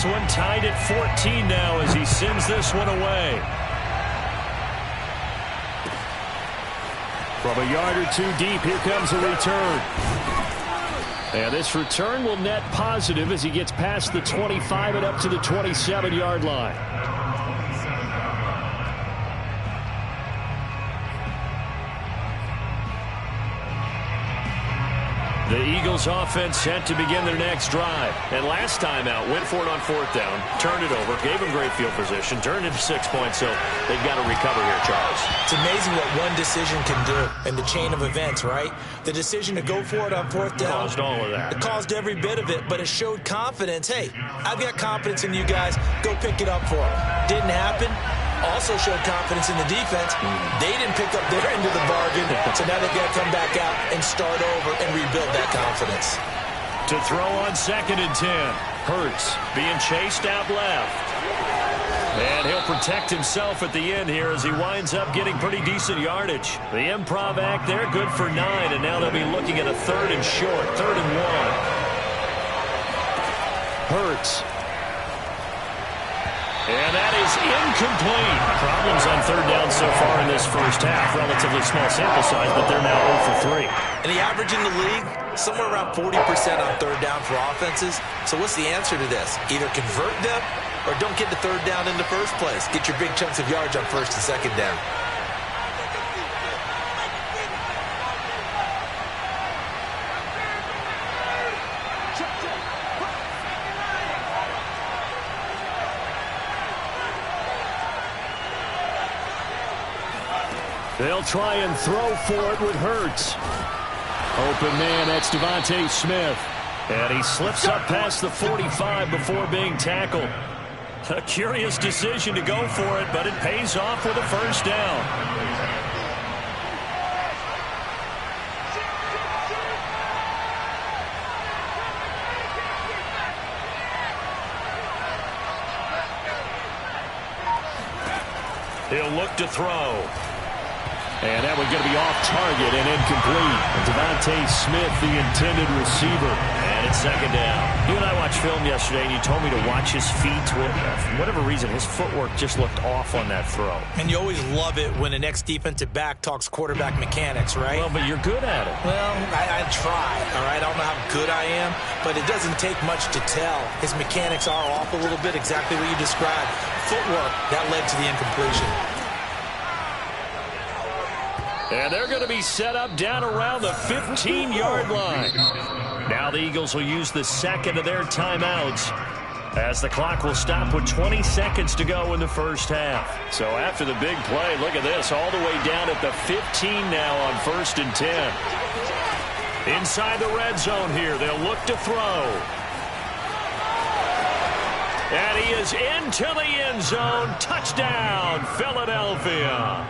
this one tied at 14 now as he sends this one away. From a yard or two deep, here comes a return. And this return will net positive as he gets past the 25 and up to the 27-yard line. The Eagles offense set to begin their next drive. And last time out, went for it on fourth down, turned it over, gave them great field position, turned it 6 points, so they've got to recover here, Charles. It's amazing what one decision can do in the chain of events, right? The decision to go for it on fourth down. Caused all of that. It caused every bit of it, but it showed confidence. Hey, I've got confidence in you guys. Go pick it up for them. Didn't happen. Also showed confidence in the defense. They didn't pick up their end of the bargain, so now they've got to come back out and start over and rebuild that confidence. To throw on 2nd and 10. Hurts being chased out left. And he'll protect himself at the end here as he winds up getting pretty decent yardage. The improv act there, good for 9, and now they'll be looking at a 3rd and short, 3rd and 1. Hurts. And that is incomplete. Problems on 3rd down so far in this first half. Relatively small sample size, but they're now 0 for 3. And the average in the league, somewhere around 40% on 3rd down for offenses. So what's the answer to this? Either convert them or don't get the 3rd down in the first place. Get your big chunks of yards on 1st and 2nd down. They'll try and throw for it with Hurts. Open man, that's Devontae Smith. And he slips up past the 45 before being tackled. A curious decision to go for it, but it pays off with a 1st down. He'll look to throw. And that one's going to be off target and incomplete. Devontae Smith, the intended receiver. And it's 2nd down. You and I watched film yesterday, and you told me to watch his feet. For whatever reason, his footwork just looked off on that throw. And you always love it when the next defensive back talks quarterback mechanics, right? Well, but you're good at it. Well, I try, all right? I don't know how good I am, but it doesn't take much to tell. His mechanics are off a little bit, exactly what you described. Footwork, that led to the incompletion. And they're going to be set up down around the 15-yard line. Now the Eagles will use the 2nd of their timeouts as the clock will stop with 20 seconds to go in the first half. So after the big play, look at this, all the way down at the 15 now on 1st and 10. Inside the red zone here, they'll look to throw. And he is into the end zone. Touchdown, Philadelphia.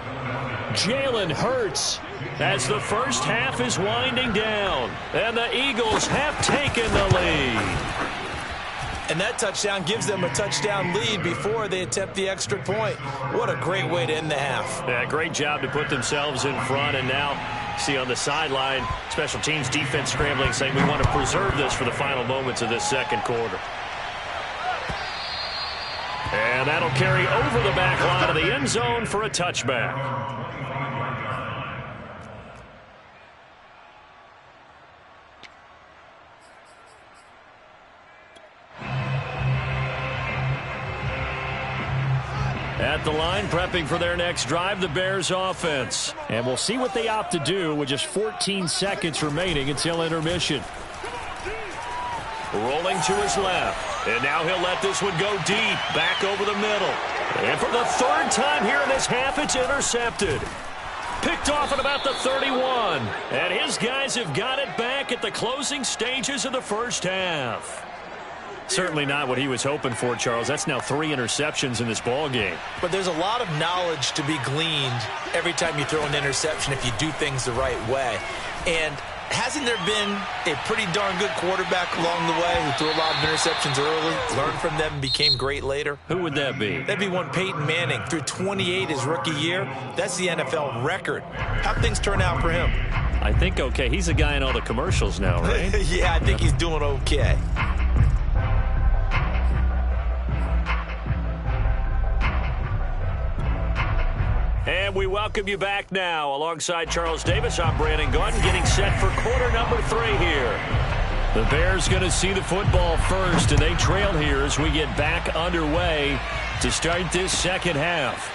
Jalen Hurts as the first half is winding down. And the Eagles have taken the lead. And that touchdown gives them a touchdown lead before they attempt the extra point. What a great way to end the half. Yeah, great job to put themselves in front. And now, see on the sideline, special teams defense scrambling, saying we want to preserve this for the final moments of this 2nd quarter. And that'll carry over the back line of the end zone for a touchback. At the line, prepping for their next drive, the Bears offense. And we'll see what they opt to do with just 14 seconds remaining until intermission. Rolling to his left. And now he'll let this one go deep, back over the middle. And for the 3rd time here in this half, it's intercepted. Picked off at about the 31. And his guys have got it back at the closing stages of the first half. Certainly not what he was hoping for, Charles. That's now 3 interceptions in this ball game. But there's a lot of knowledge to be gleaned every time you throw an interception if you do things the right way. And hasn't there been a pretty darn good quarterback along the way who threw a lot of interceptions early, learned from them, and became great later? Who would that be? That'd be one Peyton Manning. Threw 28 his rookie year. That's the NFL record. How'd things turn out for him? I think okay. He's a guy in all the commercials now, right? Yeah, I think he's doing okay. And we welcome you back now. Alongside Charles Davis, I'm Brandon Gaudin, getting set for quarter number 3 here. The Bears going to see the football first, and they trail here as we get back underway to start this second half.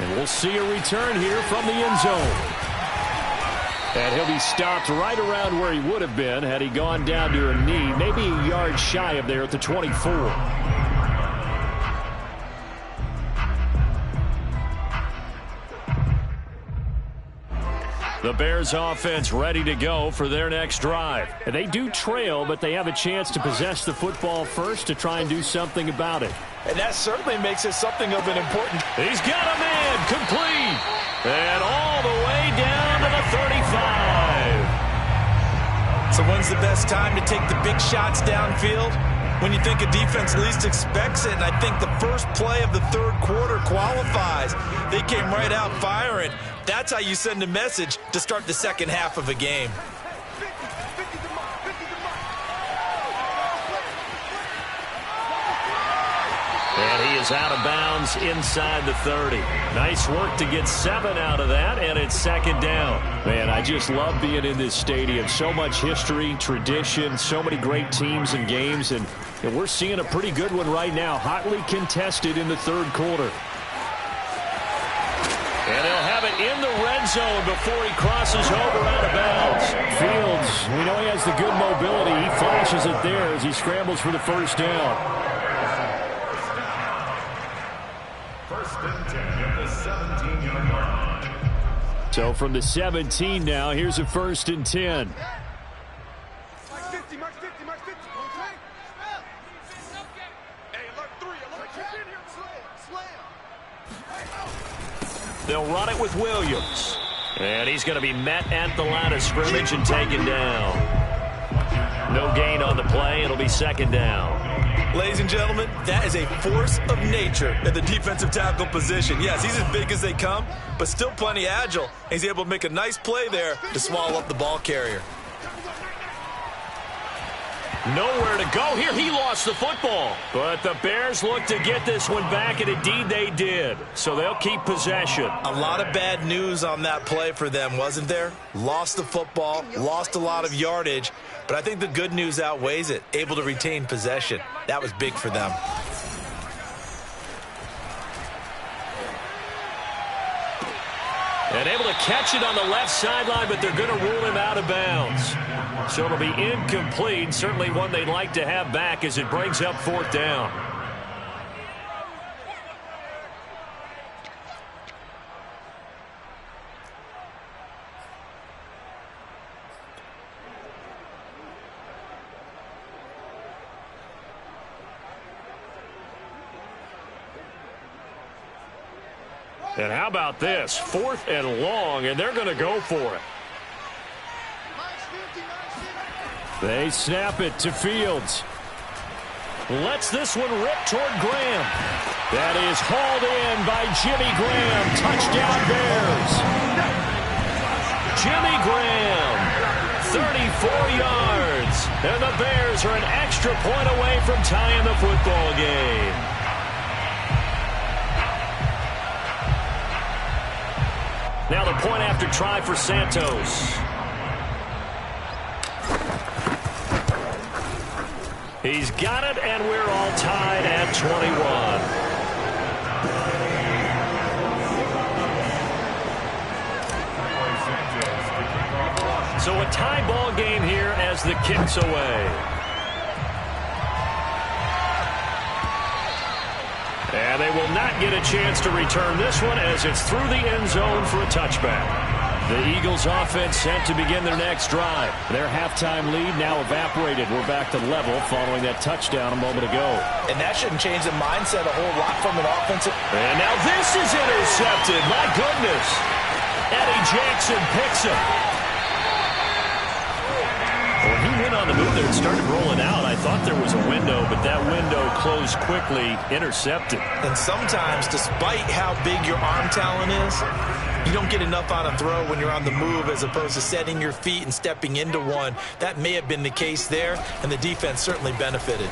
And we'll see a return here from the end zone. And he'll be stopped right around where he would have been had he gone down to a knee, maybe a yard shy of there at the 24. The Bears offense ready to go for their next drive. And they do trail, but they have a chance to possess the football first to try and do something about it. And that certainly makes it something of an important... He's got a man complete. And all the way down to the 35. So when's the best time to take the big shots downfield? When you think a defense least expects it, and I think the first play of the third quarter qualifies. They came right out firing. That's how you send a message to start the second half of a game. And he is out of bounds inside the 30. Nice work to get 7 out of that, and it's second down. Man, I just love being in this stadium. So much history, tradition, so many great teams and games, and we're seeing a pretty good one right now, hotly contested in the third quarter. And he'll have it in the red zone before he crosses over out of bounds. Fields, we know he has the good mobility. He flashes it there as he scrambles for the first down. First and 10 at the 17-yard line. So from the 17 now, here's a first and 10. They'll run it with Williams. And he's going to be met at the line of scrimmage and taken down. No gain on the play. It'll be second down. Ladies and gentlemen, that is a force of nature at the defensive tackle position. Yes, he's as big as they come, but still plenty agile. He's able to make a nice play there to swallow up the ball carrier. Nowhere to go here. He lost the football. But the Bears look to get this one back, and indeed they did. So they'll keep possession. A lot of bad news on that play for them, wasn't there? Lost the football, lost a lot of yardage. But I think the good news outweighs it. Able to retain possession. That was big for them. And able to catch it on the left sideline, but they're going to rule him out of bounds. So it'll be incomplete. Certainly one they'd like to have back as it brings up fourth down. And how about this? 4th and long, and they're going to go for it. They snap it to Fields. Lets this one rip toward Graham. That is hauled in by Jimmy Graham. Touchdown Bears. Jimmy Graham, 34 yards. And the Bears are an extra point away from tying the football game. Now the point after try for Santos. He's got it, and we're all tied at 21. So a tie ball game here as the kick's away. And they will not get a chance to return this one as it's through the end zone for a touchback. The Eagles offense set to begin their next drive. Their halftime lead now evaporated. We're back to level following that touchdown a moment ago. And that shouldn't change the mindset a whole lot from an offensive. And now this is intercepted. My goodness. Eddie Jackson picks him. When he went on the move there and started rolling out, I thought there was a window, but that window closed quickly, intercepted. And sometimes, despite how big your arm talent is, you don't get enough on a throw when you're on the move as opposed to setting your feet and stepping into one. That may have been the case there, and the defense certainly benefited.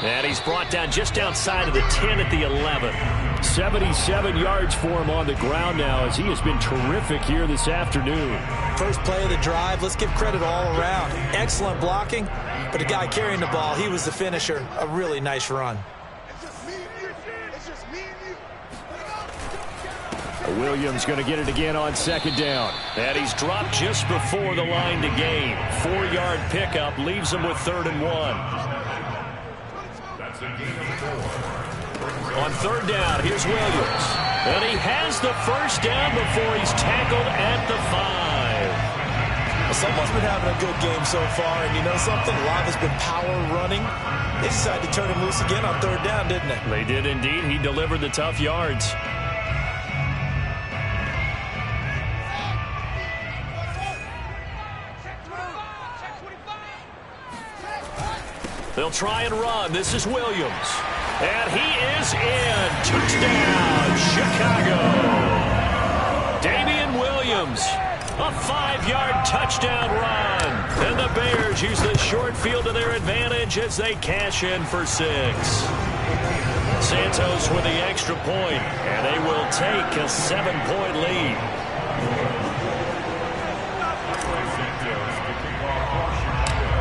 And he's brought down just outside of the 10 at the 11. 77 yards for him on the ground now as he has been terrific here this afternoon. First play of the drive, let's give credit all around. Excellent blocking, but the guy carrying the ball, he was the finisher. A really nice run. Williams going to get it again on second down. And he's dropped just before the line to gain. 4-yard pickup leaves him with 3rd and 1. On 3rd down, here's Williams. And he has the first down before he's tackled at the 5. Well, someone's been having a good game so far, and you know something? A lot has been power running. They decided to turn him loose again on 3rd down, didn't they? They did indeed. He delivered the tough yards. They'll try and run. This is Williams. And he is in. Touchdown, Chicago. Damian Williams, a 5-yard touchdown run. And the Bears use the short field to their advantage as they cash in for 6. Santos with the extra point, and they will take a 7-point lead.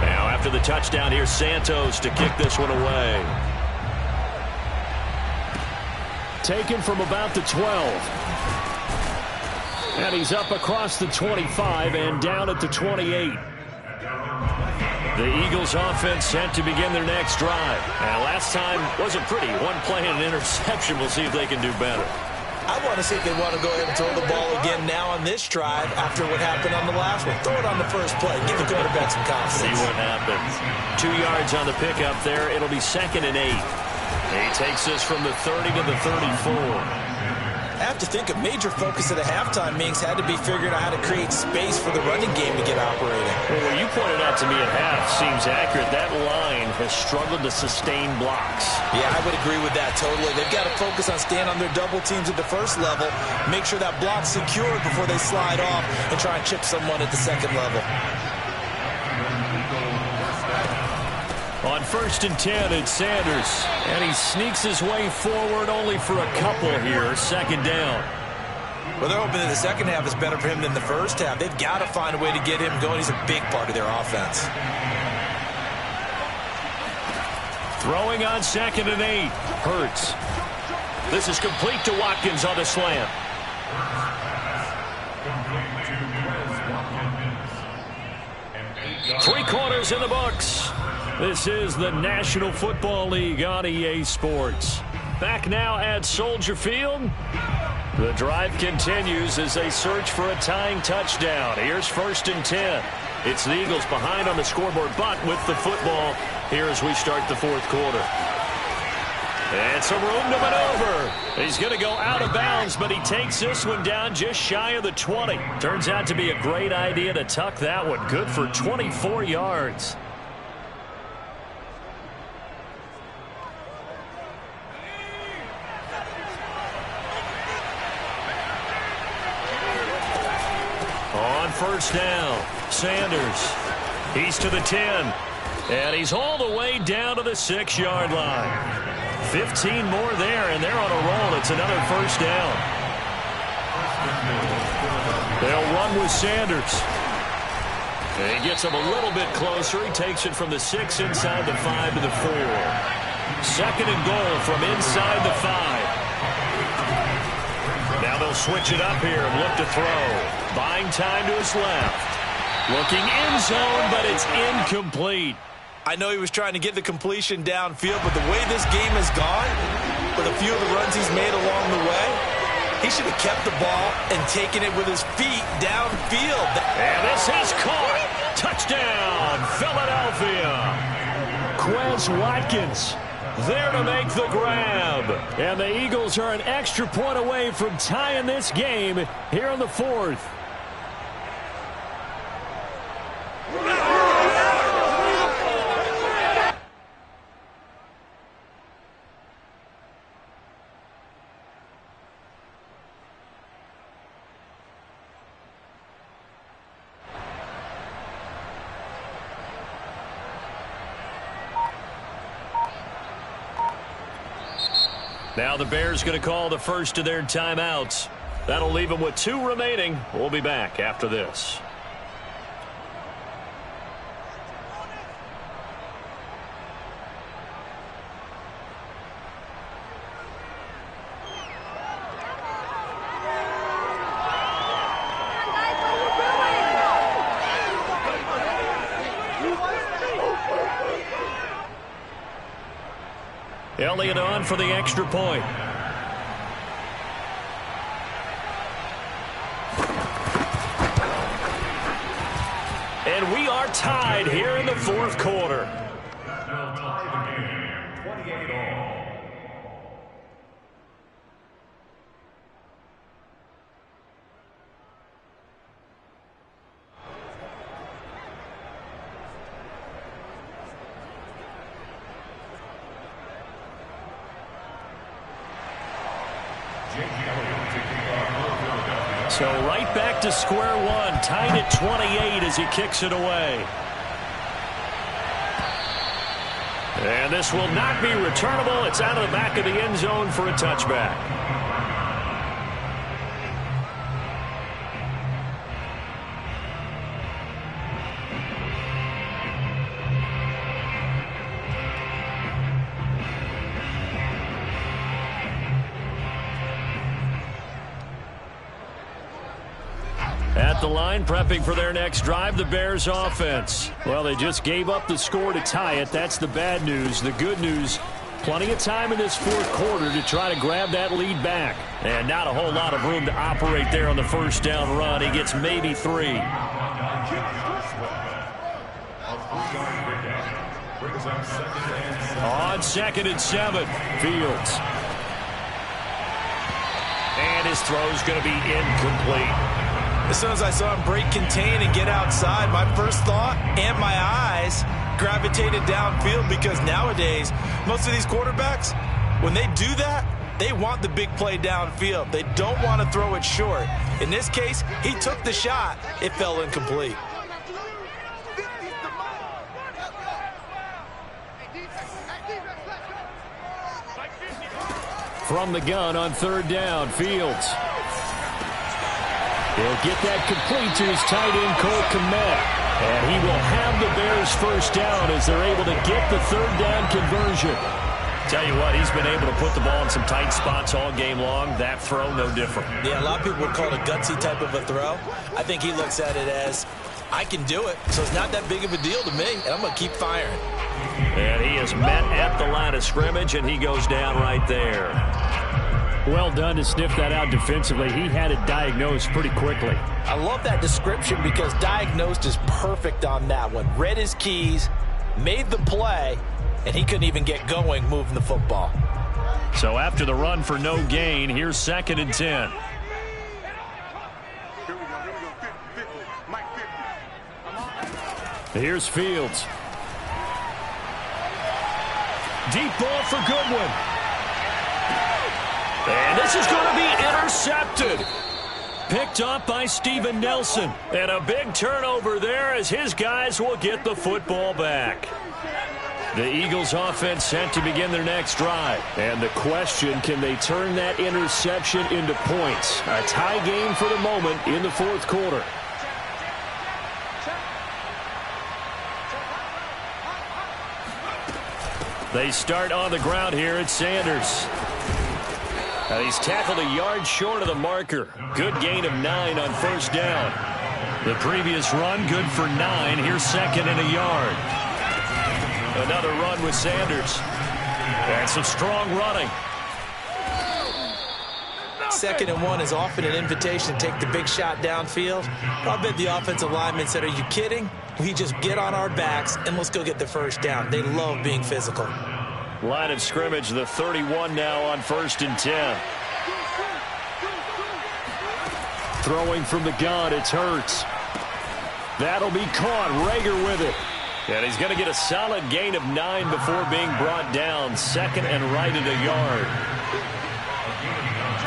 Now after the touchdown, here's Santos to kick this one away. Taken from about the 12. And he's up across the 25 and down at the 28. The Eagles offense set to begin their next drive. And last time wasn't pretty. One play and an interception. We'll see if they can do better. I want to see if they want to go ahead and throw the ball again now on this drive after what happened on the last one. Throw it on the first play. Give the quarterback some confidence. See what happens. 2 yards on the pickup there. It'll be 2nd and 8. He takes us from the 30 to the 34. I have to think a major focus at a halftime means had to be figuring out how to create space for the running game to get operating. Well, what you pointed out to me at half seems accurate. That line has struggled to sustain blocks. Yeah, I would agree with that totally. They've got to focus on staying on their double teams at the first level, make sure that block's secured before they slide off and try and chip someone at the second level. On 1st and 10, it's Sanders. And he sneaks his way forward only for a couple here. 2nd down. Well, they're hoping that the second half is better for him than the first half. They've got to find a way to get him going. He's a big part of their offense. Throwing on 2nd and 8. Hurts. This is complete to Watkins on the slant. Three-quarters in the books. This is the National Football League on EA Sports. Back now at Soldier Field. The drive continues as they search for a tying touchdown. Here's 1st and 10. It's the Eagles behind on the scoreboard, but with the football here as we start the 4th quarter. And some room to maneuver. He's going to go out of bounds, but he takes this one down just shy of the 20. Turns out to be a great idea to tuck that one. Good for 24 yards. On 1st down, Sanders. He's to the 10. And he's all the way down to the 6-yard line. 15 more there, and they're on a roll. It's another 1st down. They'll run with Sanders. And he gets him a little bit closer. He takes it from the 6 inside the 5 to the 4. 2nd and goal from inside the 5. Now they'll switch it up here and look to throw. Buying time to his left. Looking end zone, but it's incomplete. I know he was trying to get the completion downfield, but the way this game has gone, with a few of the runs he's made along the way, he should have kept the ball and taken it with his feet downfield. And this is caught. Touchdown, Philadelphia. Quez Watkins there to make the grab. And the Eagles are an extra point away from tying this game here in the 4th. Now the Bears going to call the first of their timeouts. That'll leave them with 2 remaining. We'll be back after this. Elliott on for the extra point. And we are tied here in the 4th quarter. That will tie the game, 28-all. So right back to square one, tied at 28 as he kicks it away. And this will not be returnable. It's out of the back of the end zone for a touchback. At the line, prepping for their next drive, the Bears offense. Well, they just gave up the score to tie it. That's the bad news. The good news, plenty of time in this 4th quarter to try to grab that lead back. And not a whole lot of room to operate there on the first down run. He gets maybe 3. On 2nd and 7, Fields. And his throw's going to be incomplete. As soon as I saw him break contain and get outside, my first thought and my eyes gravitated downfield, because nowadays, most of these quarterbacks, when they do that, they want the big play downfield. They don't want to throw it short. In this case, he took the shot. It fell incomplete. From the gun on 3rd down, Fields. He'll get that complete to his tight end, Cole Kmet. And he will have the Bears first down as they're able to get the 3rd down conversion. Tell you what, he's been able to put the ball in some tight spots all game long. That throw, no different. Yeah, a lot of people would call it a gutsy type of a throw. I think he looks at it as, I can do it, so it's not that big of a deal to me, and I'm going to keep firing. And he is met at the line of scrimmage, and he goes down right there. Well done to sniff that out defensively. He had it diagnosed pretty quickly. I love that description, because diagnosed is perfect on that one. Read his keys, made the play, and he couldn't even get going moving the football. So after the run for no gain, here's 2nd and 10. Here's Fields. Deep ball for Goodwin. And this is going to be intercepted. Picked up by Steven Nelson. And a big turnover there as his guys will get the football back. The Eagles offense set to begin their next drive. And the question, can they turn that interception into points? A tie game for the moment in the 4th quarter. They start on the ground here at Sanders. He's tackled a yard short of the marker. Good gain of 9 on 1st down. The previous run, good for 9. Here's 2nd and a yard. Another run with Sanders. And some strong running. 2nd and 1 is often an invitation to take the big shot downfield. I bet the offensive lineman said, are you kidding? We just get on our backs and let's go get the first down. They love being physical. Line of scrimmage, the 31 now on 1st and 10. Throwing from the gun, it's Hurts. That'll be caught. Rager with it. And he's going to get a solid gain of 9 before being brought down. 2nd and right at a yard.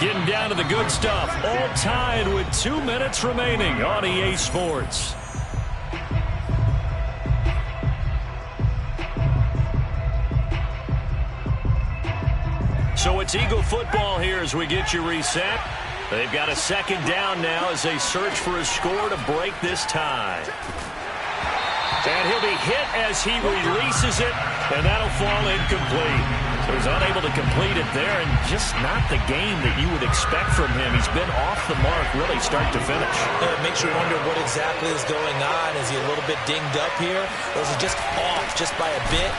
Getting down to the good stuff. All tied with 2 minutes remaining on EA Sports. So it's Eagle football here as we get you reset. They've got a second down now as they search for a score to break this tie. And he'll be hit as he releases it, and that'll fall incomplete. So he's unable to complete it there, and just not the game that you would expect from him. He's been off the mark really start to finish. It makes you wonder what exactly is going on. Is he a little bit dinged up here, or is he just off just by a bit?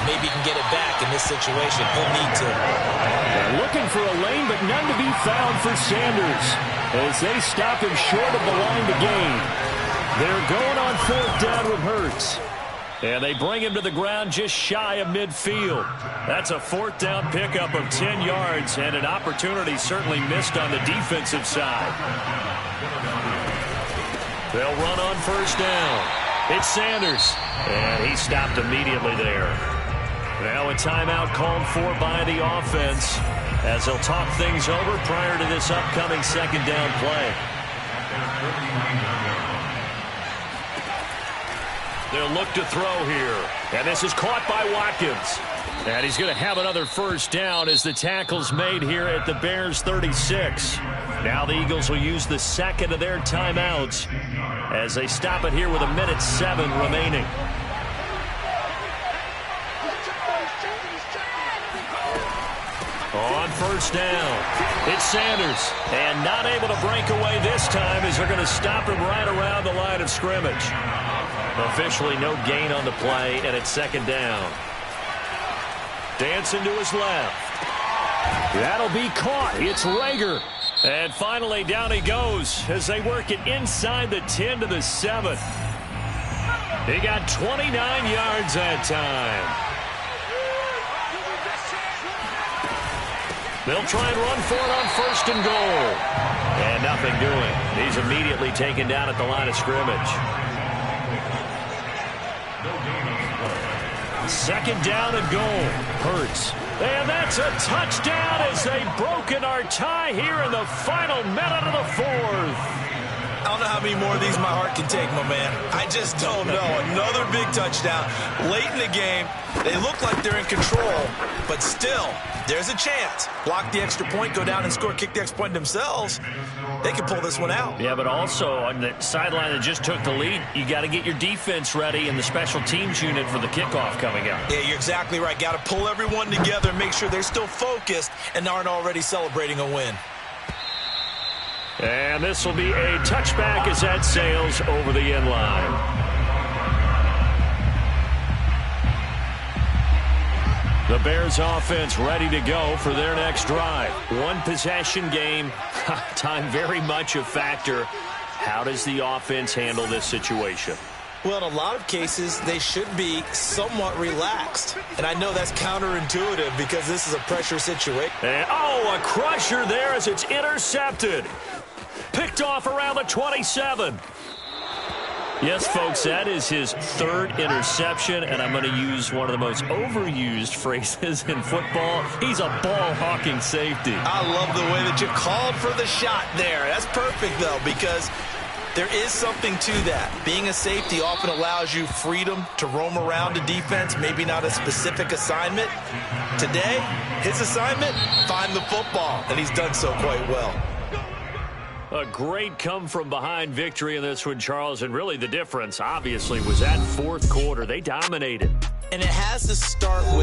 Maybe he can get it back in this situation. He'll need to. They're looking for a lane, but none to be found for Sanders as they stop him short of the line to gain. They're going on fourth down with Hurts. And they bring him to the ground just shy of midfield. That's a fourth down pickup of 10 yards and an opportunity certainly missed on the defensive side. They'll run on first down. It's Sanders. And he stopped immediately there. Now a timeout called for by the offense as they'll talk things over prior to this upcoming second down play. They'll look to throw here. And this is caught by Watkins. And he's going to have another first down as the tackle's made here at the Bears 36. Now the Eagles will use the second of their timeouts as they stop it here with 1:07 remaining. On first down, it's Sanders. And not able to break away this time as they're going to stop him right around the line of scrimmage. Officially no gain on the play, and it's second down. Dancing to his left. That'll be caught. It's Rager. And finally down he goes as they work it inside the 10 to the 7. He got 29 yards that time. They'll try and run for it on first and goal. And nothing doing. He's immediately taken down at the line of scrimmage. Second down and goal. Hurts. And that's a touchdown as they've broken our tie here in the final minute of the fourth. I don't know how many more of these my heart can take, my man. I just don't know. Another big touchdown. Late in the game, they look like they're in control, but still, there's a chance. Block the extra point, go down and score, kick the extra point themselves. They can pull this one out. Yeah, but also on the sideline that just took the lead, you got to get your defense ready and the special teams unit for the kickoff coming up. Yeah, you're exactly right. Got to pull everyone together and make sure they're still focused and aren't already celebrating a win. And this will be a touchback as that sails over the end line. The Bears offense ready to go for their next drive. One possession game. Time very much a factor. How does the offense handle this situation? Well, in a lot of cases, they should be somewhat relaxed. And I know that's counterintuitive because this is a pressure situation. And, a crusher there as it's intercepted. Picked off around the 27. Yes, folks, that is his third interception, and I'm going to use one of the most overused phrases in football. He's a ball-hawking safety. I love the way that you called for the shot there. That's perfect, though, because there is something to that. Being a safety often allows you freedom to roam around a defense, maybe not a specific assignment. Today, his assignment, find the football, and he's done so quite well. A great come-from-behind victory in this one, Charles, and really the difference, obviously, was that fourth quarter. They dominated. And it has to start with